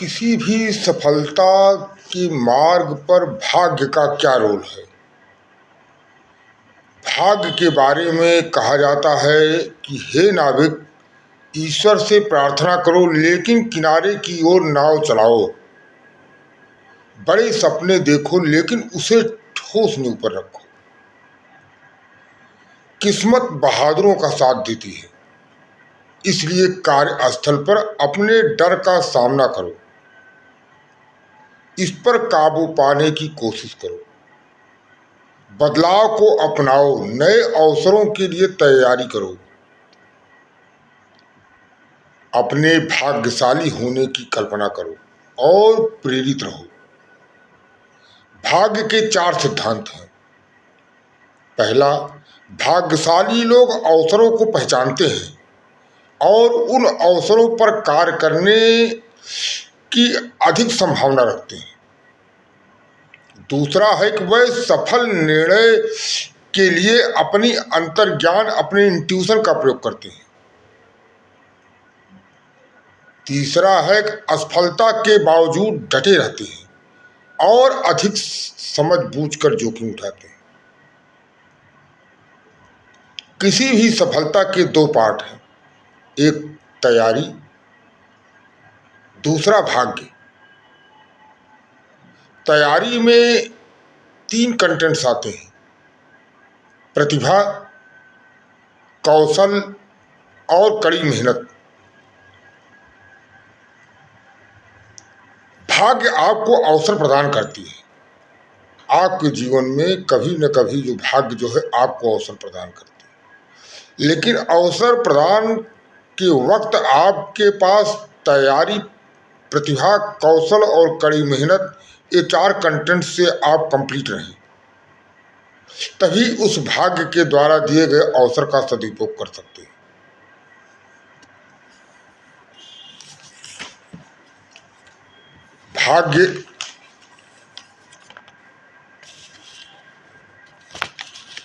किसी भी सफलता के मार्ग पर भाग्य का क्या रोल है? भाग्य के बारे में कहा जाता है कि हे नाविक, ईश्वर से प्रार्थना करो लेकिन किनारे की ओर नाव चलाओ। बड़े सपने देखो लेकिन उसे ठोस में ऊपर रखो। किस्मत बहादुरों का साथ देती है, इसलिए कार्यस्थल पर अपने डर का सामना करो, इस पर काबू पाने की कोशिश करो, बदलाव को अपनाओ, नए अवसरों के लिए तैयारी करो, अपने भाग्यशाली होने की कल्पना करो और प्रेरित रहो। भाग्य के 4 सिद्धांत हैं। पहला, भाग्यशाली लोग अवसरों को पहचानते हैं और उन अवसरों पर कार्य करने की अधिक संभावना रखते हैं। दूसरा है कि वह सफल निर्णय के लिए अपनी अंतर्ज्ञान, अपने इंट्यूशन का प्रयोग करते हैं। तीसरा है कि असफलता के बावजूद डटे रहते हैं और अधिक समझ बूझकर जोखिम उठाते हैं। किसी भी सफलता के 2 पार्ट हैं, एक तैयारी, दूसरा भाग्य। तैयारी में 3 कंटेंट्स आते हैं: प्रतिभा, कौशल और कड़ी मेहनत। भाग्य आपको अवसर प्रदान करती है। आपके जीवन में कभी न कभी जो भाग्य जो है आपको अवसर प्रदान करती है, लेकिन अवसर प्रदान के वक्त आपके पास तैयारी, प्रतिभा, कौशल और कड़ी मेहनत, ये 4 कंटेंट से आप कंप्लीट रहें, तभी उस भाग्य के द्वारा दिए गए अवसर का सदुपयोग कर सकते हैं। भाग्य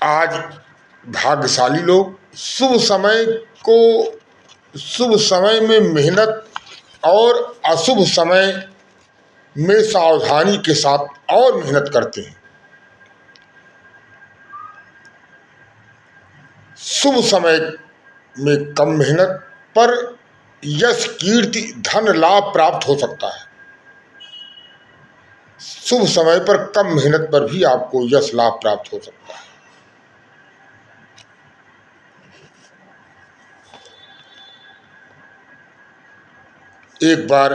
आज भाग्यशाली लोग शुभ समय में मेहनत और अशुभ समय में सावधानी के साथ और मेहनत करते हैं। शुभ समय में कम मेहनत पर यश, कीर्ति, धन लाभ प्राप्त हो सकता है। शुभ समय पर कम मेहनत पर भी आपको यश लाभ प्राप्त हो सकता है। एक बार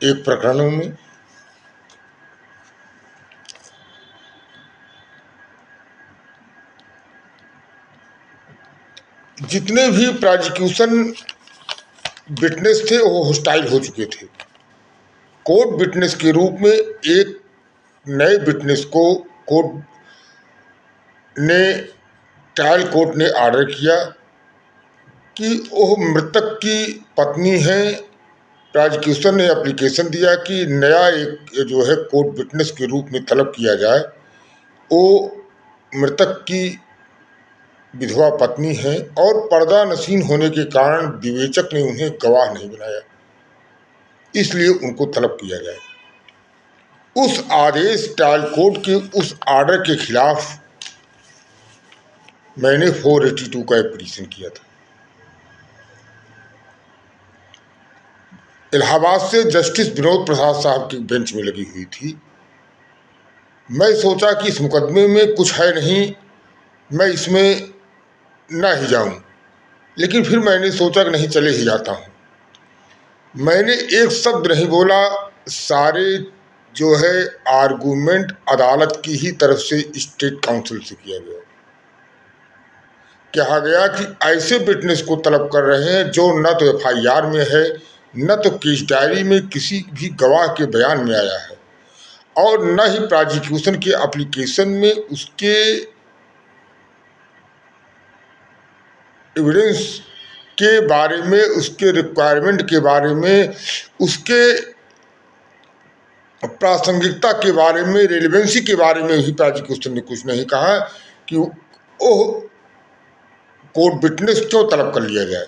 एक प्रकरण में जितने भी प्रोसिक्यूशन विटनेस थे वो हॉस्टाइल हो चुके थे। कोर्ट विटनेस के रूप में एक नए विटनेस को ट्रायल कोर्ट ने ऑर्डर किया कि वो मृतक की पत्नी है। प्रोसिक्यूशन ने एप्लीकेशन दिया कि नया एक जो है कोर्ट विटनेस के रूप में तलब किया जाए। वो मृतक की विधवा पत्नी है और पर्दा नशीन होने के कारण विवेचक ने उन्हें गवाह नहीं बनाया, इसलिए उनको तलब किया जाए। उस आदेश, ट्रायल कोर्ट के उस ऑर्डर के खिलाफ मैंने 482 का एक पिटीशन किया था। इलाहाबाद से जस्टिस विनोद प्रसाद साहब की बेंच में लगी हुई थी। मैं सोचा कि इस मुकदमे में कुछ है नहीं, मैं इसमें ना ही जाऊं, लेकिन फिर मैंने सोचा कि नहीं, चले ही जाता हूं। मैंने एक शब्द नहीं बोला। सारे जो है आर्गूमेंट अदालत की ही तरफ से स्टेट काउंसिल से किया गया। कहा गया कि ऐसे विटनेस को तलब कर रहे हैं जो न तो FIR में है, न तो केस डायरी में किसी भी गवाह के बयान में आया है, और न ही प्रोसिक्यूशन के एप्लीकेशन में उसके एविडेंस के बारे में, उसके रिक्वायरमेंट के बारे में, उसके प्रासंगिकता के बारे में, रेलिवेंसी के बारे में भी प्रोसिक्यूशन ने कुछ नहीं कहा कि वो कोर्ट विटनेस क्यों तलब कर लिया जाए।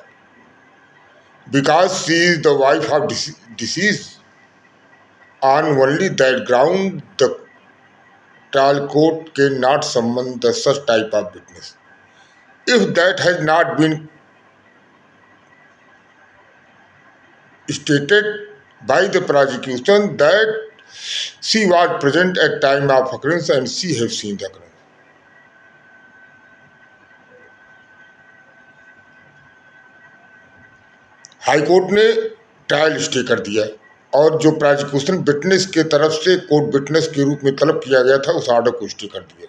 Because she is the wife of disease, On only that ground, the trial court cannot summon the such type of witness. If that has not been stated by the prosecution that she was present at time of occurrence and she have seen the occurrence. High court ने trial stay कर दिया और जो prosecution witness के तरफ से court witness के रूप में तलब किया गया था उस ऑर्डर को स्टे कर दिया।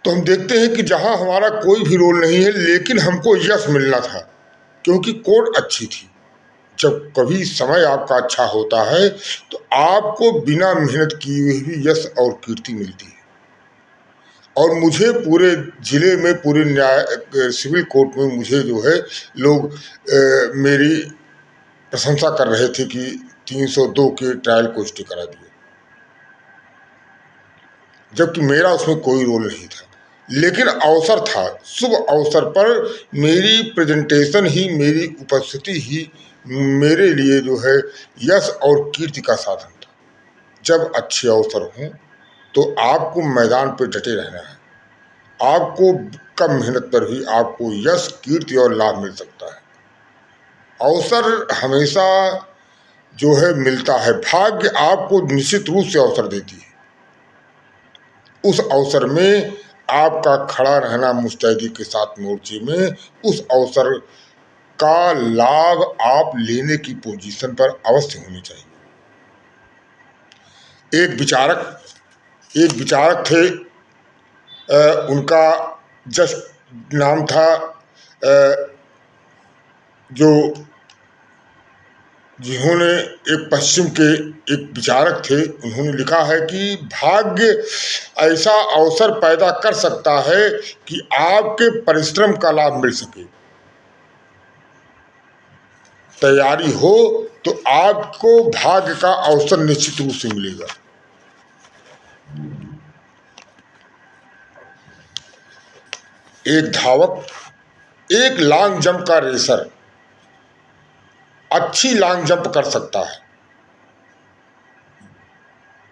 तो हम देखते हैं कि जहां हमारा कोई भी रोल नहीं है लेकिन हमको यश मिलना था क्योंकि कोर्ट अच्छी थी। जब कभी समय आपका अच्छा होता है तो आपको बिना मेहनत किए हुए भी यश और कीर्ति मिलती है। और मुझे पूरे जिले में पूरे न्याय सिविल कोर्ट में मुझे जो है लोग मेरी प्रशंसा कर रहे थे कि 302 के ट्रायल को स्टे करा दिए, जबकि मेरा उसमें कोई रोल नहीं था। लेकिन अवसर था, शुभ अवसर पर मेरी प्रेजेंटेशन ही, मेरी उपस्थिति ही मेरे लिए जो है यश और कीर्ति का साधन था। जब अच्छे अवसर हों तो आपको मैदान पर डटे रहना है। आपको कम मेहनत पर भी आपको यश, कीर्ति और लाभ मिल सकता है। अवसर हमेशा जो है मिलता है, भाग्य आपको निश्चित रूप से अवसर देती है। उस अवसर में आपका खड़ा रहना मुस्तैदी के साथ मोर्चे में, उस अवसर का लाभ आप लेने की पोजीशन पर अवश्य होनी चाहिए। एक विचारक थे, उनका जस्ट नाम था जिन्होंने एक पश्चिम के एक विचारक थे, उन्होंने लिखा है कि भाग्य ऐसा अवसर पैदा कर सकता है कि आपके परिश्रम का लाभ मिल सके। तैयारी हो तो आपको भाग्य का अवसर निश्चित रूप से मिलेगा। एक धावक, एक लॉन्ग जंप का रेसर अच्छी लॉन्ग जंप कर सकता है,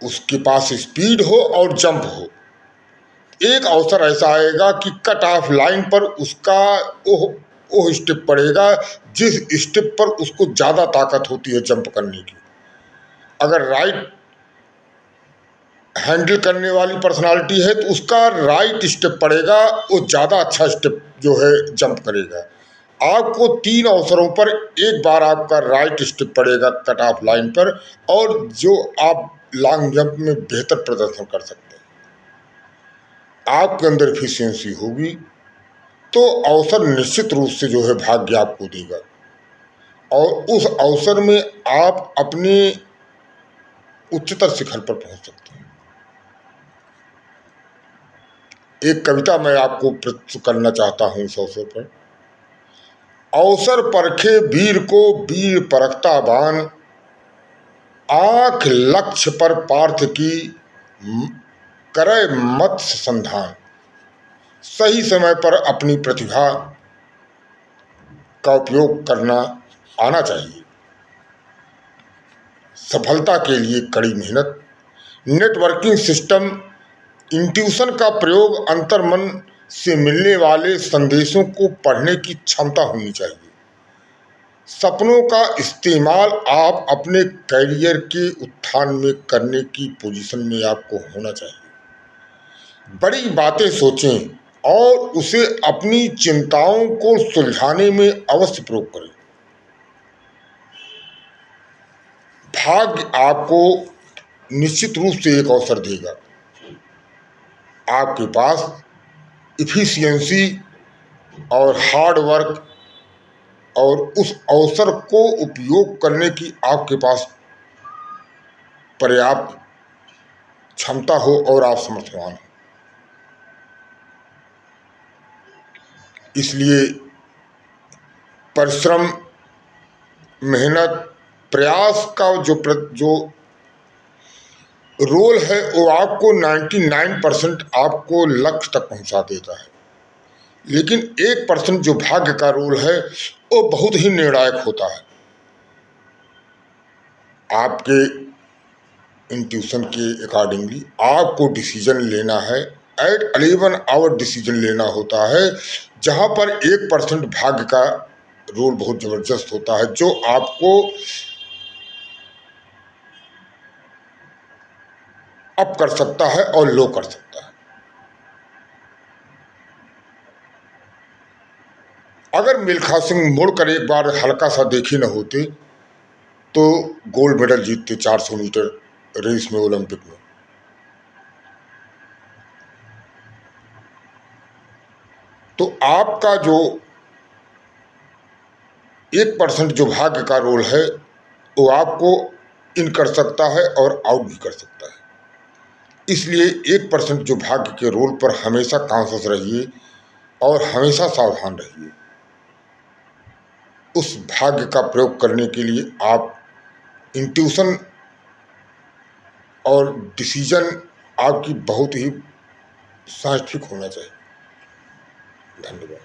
उसके पास स्पीड हो और जंप हो। एक अवसर ऐसा आएगा कि कट ऑफ लाइन पर उसका ओह स्टेप पड़ेगा जिस स्टेप पर उसको ज़्यादा ताकत होती है जंप करने की। अगर राइट हैंडल करने वाली पर्सनालिटी है तो उसका राइट स्टेप पड़ेगा, वो ज़्यादा अच्छा स्टेप जो है जंप करेगा। आपको 3 अवसरों पर एक बार आपका राइट स्टेप पड़ेगा कट ऑफ लाइन पर, और जो आप लॉन्ग जंप में बेहतर प्रदर्शन कर सकते हैं। आपके अंदर एफिशिएंसी होगी तो अवसर निश्चित रूप से जो है भाग्य आपको देगा और उस अवसर में आप अपने उच्चतर शिखर पर पहुंच सकते हैं। एक कविता मैं आपको प्रस्तुत करना चाहता हूं इस अवसर पर। अवसर परखे वीर को वीर परखता बान, आंख लक्ष्य पर पार्थ की करे मत्स्य संधान। सही समय पर अपनी प्रतिभा का उपयोग करना आना चाहिए। सफलता के लिए कड़ी मेहनत, नेटवर्किंग सिस्टम, इंट्यूशन का प्रयोग, अंतर्मन से मिलने वाले संदेशों को पढ़ने की क्षमता होनी चाहिए। सपनों का इस्तेमाल आप अपने करियर के उत्थान में करने की पोजीशन में आपको होना चाहिए। बड़ी बातें सोचें और उसे अपनी चिंताओं को सुलझाने में अवश्य प्रयोग करें। भाग्य आपको निश्चित रूप से एक अवसर देगा। आपके पास इफिशियंसी और हार्ड वर्क और उस अवसर को उपयोग करने की आपके पास पर्याप्त क्षमता हो और आप समर्थवान हो। इसलिए परिश्रम, मेहनत, प्रयास का जो रोल है वो आपको 99% आपको लक्ष्य तक पहुंचा देता है, लेकिन 1% जो भाग्य का रोल है वो बहुत ही निर्णायक होता है। आपके इंट्यूशन के अकॉर्डिंगली आपको डिसीजन लेना है। एट 11 आवर डिसीजन लेना होता है, जहां पर 1% भाग्य का रोल बहुत जबरदस्त होता है, जो आपको अप कर सकता है और लो कर सकता है। अगर मिल्खा सिंह मुड़कर एक बार हल्का सा देखे न होते तो गोल्ड मेडल जीतते 400 मीटर रेस में, ओलंपिक में। तो आपका जो 1% जो भाग्य का रोल है वो आपको इन कर सकता है और आउट भी कर सकता है। इसलिए 1% जो भाग्य के रोल पर हमेशा कॉन्शियस रहिए और हमेशा सावधान रहिए। उस भाग्य का प्रयोग करने के लिए आप इंट्यूशन और डिसीजन आपकी बहुत ही साइंटिफिक होना चाहिए। धन्यवाद।